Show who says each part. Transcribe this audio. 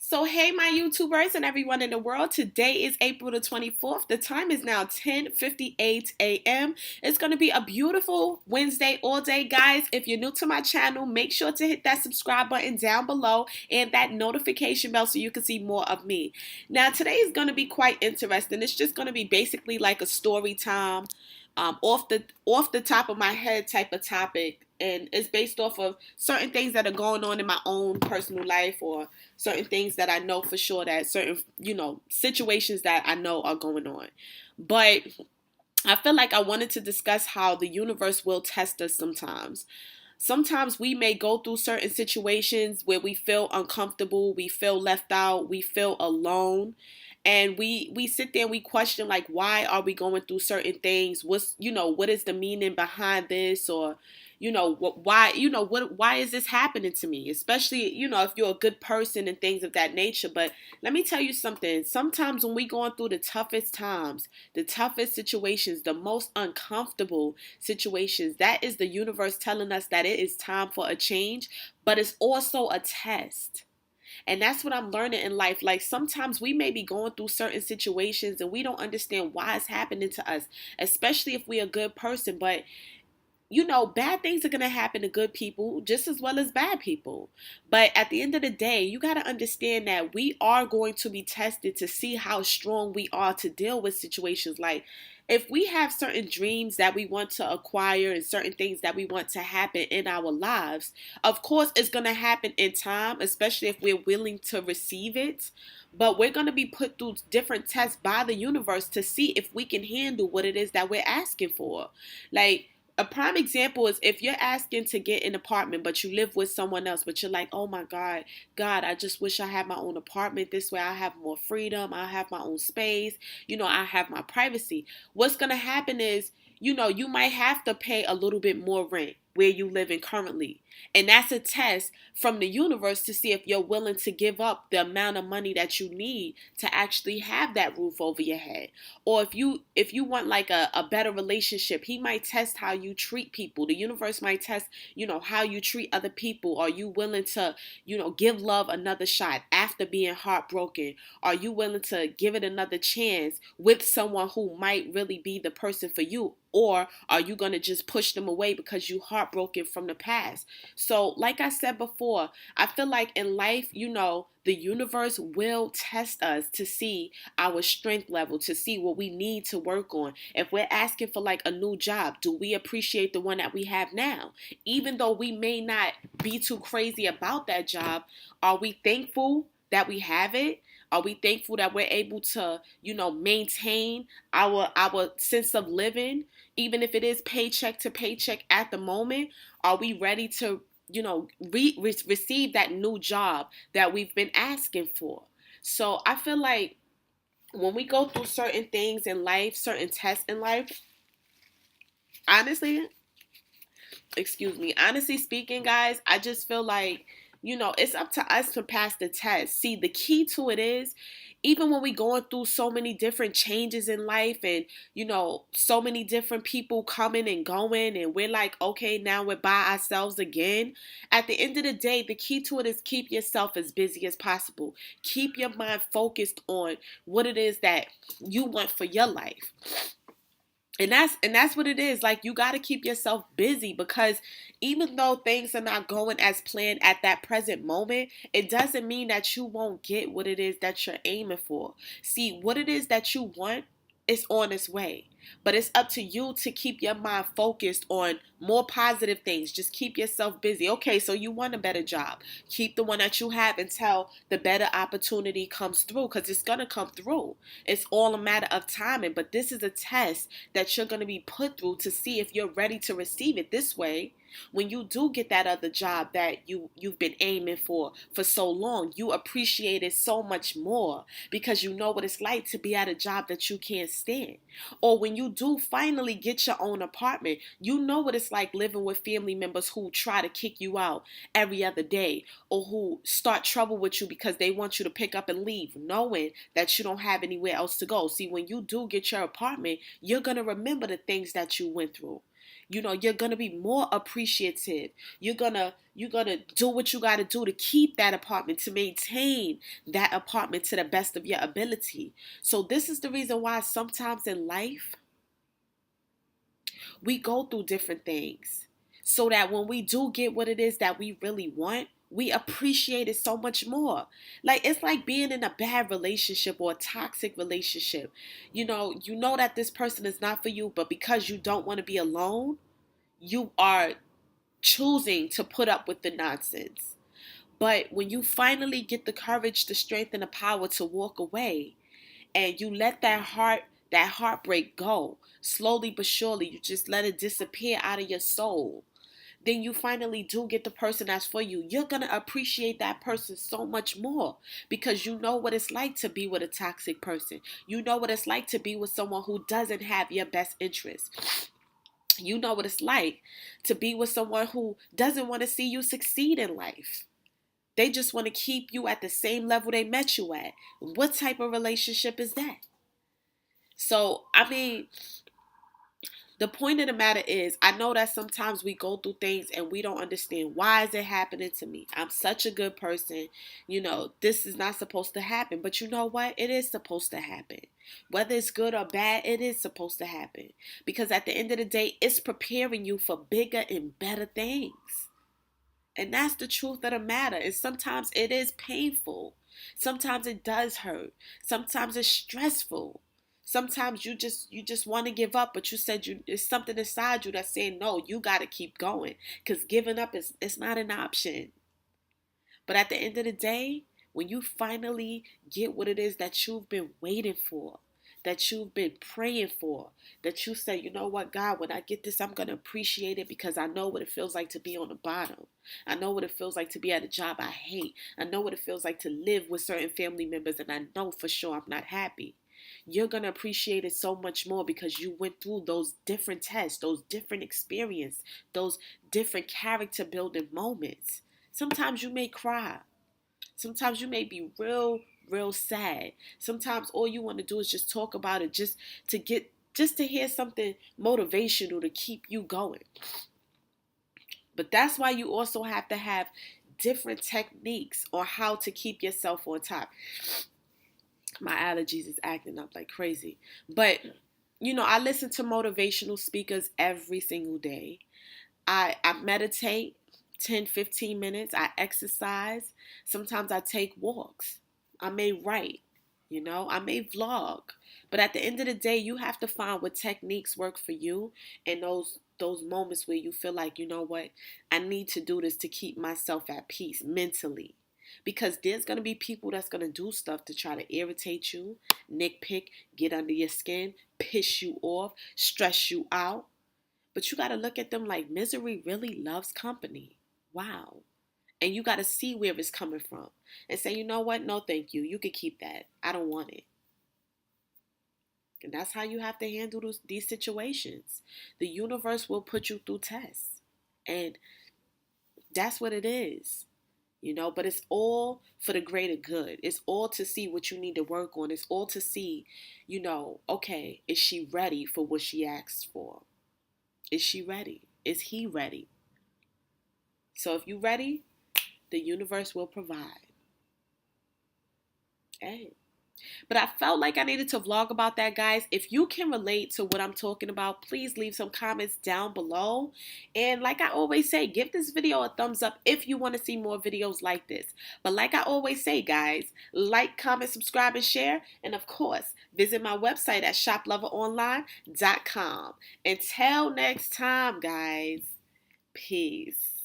Speaker 1: So hey my YouTubers and everyone in the world, today is April the 24th. The time is now 10:58 a.m. It's going to be a beautiful Wednesday all day, guys. If you're new to my channel, make sure to hit that subscribe button down below and that notification bell so you can see more of me. Now today is going to be quite interesting. It's just going to be basically like a story time, off the top of my head type of topic, and it's based off of certain things that are going on in my own personal life, or certain things that I know for sure, that certain, situations that I know are going on. But I feel like I wanted to discuss how the universe will test us sometimes. Sometimes we may go through certain situations where we feel uncomfortable, we feel left out, we feel alone. And we sit there and we question, like, why are we going through certain things? What is the meaning behind this? Or why is this happening to me? Especially, if you're a good person and things of that nature. But let me tell you something. Sometimes when we going through the toughest times, the toughest situations, the most uncomfortable situations, that is the universe telling us that it is time for a change, but it's also a test. And that's what I'm learning in life. Like, sometimes we may be going through certain situations and we don't understand why it's happening to us, especially if we're a good person. But bad things are going to happen to good people just as well as bad people. But at the end of the day, you got to understand that we are going to be tested to see how strong we are to deal with situations. Like, if we have certain dreams that we want to acquire and certain things that we want to happen in our lives, of course, it's going to happen in time, especially if we're willing to receive it. But we're going to be put through different tests by the universe to see if we can handle what it is that we're asking for. Like, a prime example is if you're asking to get an apartment, but you live with someone else, but you're like, oh my God, I just wish I had my own apartment. This way I have more freedom. I have my own space. I have my privacy. What's going to happen is, you might have to pay a little bit more rent where you live in currently. And that's a test from the universe to see if you're willing to give up the amount of money that you need to actually have that roof over your head. Or if you want like a better relationship, he might test how you treat people. The universe might test, how you treat other people. Are you willing to, give love another shot after being heartbroken? Are you willing to give it another chance with someone who might really be the person for you? Or are you going to just push them away because you heartbroken from the past? So, like I said before, I feel like in life, the universe will test us to see our strength level, to see what we need to work on. If we're asking for like a new job, do we appreciate the one that we have now? Even though we may not be too crazy about that job, are we thankful that we have it? Are we thankful that we're able to, maintain our sense of living, even if it is paycheck to paycheck at the moment? Are we ready to, receive that new job that we've been asking for? So I feel like when we go through certain things in life, certain tests in life, honestly, honestly speaking, guys, I just feel like, it's up to us to pass the test. See, the key to it is, even when we going through so many different changes in life, and, so many different people coming and going, and we're like, okay, now we're by ourselves again. At the end of the day, the key to it is keep yourself as busy as possible. Keep your mind focused on what it is that you want for your life. And that's what it is. Like, you got to keep yourself busy, because even though things are not going as planned at that present moment, it doesn't mean that you won't get what it is that you're aiming for. See, what it is that you want is on its way. But it's up to you to keep your mind focused on more positive things. Just keep yourself busy. Okay, so you want a better job. Keep the one that you have until the better opportunity comes through, because it's going to come through. It's all a matter of timing. But this is a test that you're going to be put through to see if you're ready to receive it. This way, when you do get that other job that you've been aiming for so long, you appreciate it so much more, because you know what it's like to be at a job that you can't stand. Or when you do finally get your own apartment, you know what it's like living with family members who try to kick you out every other day, or who start trouble with you because they want you to pick up and leave, knowing that you don't have anywhere else to go. See, when you do get your apartment, you're going to remember the things that you went through. You're gonna be more appreciative. You're gonna do what you gotta do to keep that apartment, to maintain that apartment to the best of your ability. So this is the reason why sometimes in life we go through different things, so that when we do get what it is that we really want, we appreciate it so much more. Like, it's like being in a bad relationship or a toxic relationship. You know that this person is not for you, but because you don't want to be alone, you are choosing to put up with the nonsense. But when you finally get the courage, the strength, and the power to walk away, and you let that heartbreak go, slowly but surely, you just let it disappear out of your soul, then you finally do get the person that's for you. You're going to appreciate that person so much more, because you know what it's like to be with a toxic person. You know what it's like to be with someone who doesn't have your best interest. You know what it's like to be with someone who doesn't want to see you succeed in life. They just want to keep you at the same level they met you at. What type of relationship is that? So, I mean, the point of the matter is, I know that sometimes we go through things and we don't understand, why is it happening to me? I'm such a good person. This is not supposed to happen. But you know what? It is supposed to happen. Whether it's good or bad, it is supposed to happen. Because at the end of the day, it's preparing you for bigger and better things. And that's the truth of the matter. And sometimes it is painful. Sometimes it does hurt. Sometimes it's stressful. Sometimes you just want to give up, but you said it's something inside you that's saying no, you got to keep going, because giving up is it's not an option. But at the end of the day, when you finally get what it is that you've been waiting for, that you've been praying for, that you say, you know what, God, when I get this, I'm going to appreciate it, because I know what it feels like to be on the bottom. I know what it feels like to be at a job I hate. I know what it feels like to live with certain family members, and I know for sure I'm not happy. You're going to appreciate it so much more, because you went through those different tests, those different experiences, those different character building moments. Sometimes you may cry. Sometimes you may be real, real sad. Sometimes all you want to do is just talk about it, just to hear something motivational to keep you going. But that's why you also have to have different techniques on how to keep yourself on top. My allergies is acting up like crazy. But I listen to motivational speakers every single day. I meditate 10, 15 minutes. I exercise. Sometimes I take walks. I may write. I may vlog. But at the end of the day, you have to find what techniques work for you, and those moments where you feel like, you know what, I need to do this to keep myself at peace mentally. Because there's going to be people that's going to do stuff to try to irritate you, nitpick, get under your skin, piss you off, stress you out. But you got to look at them like, misery really loves company. Wow. And you got to see where it's coming from and say, you know what? No, thank you. You can keep that. I don't want it. And that's how you have to handle these situations. The universe will put you through tests. And that's what it is. But it's all for the greater good. It's all to see what you need to work on. It's all to see, okay, is she ready for what she asks for? Is she ready? Is he ready? So if you're ready, the universe will provide. Hey. But I felt like I needed to vlog about that, guys. If you can relate to what I'm talking about, please leave some comments down below. And like I always say, give this video a thumbs up if you want to see more videos like this. But like I always say, guys, like, comment, subscribe, and share. And of course, visit my website at shoploveronline.com. Until next time, guys, peace.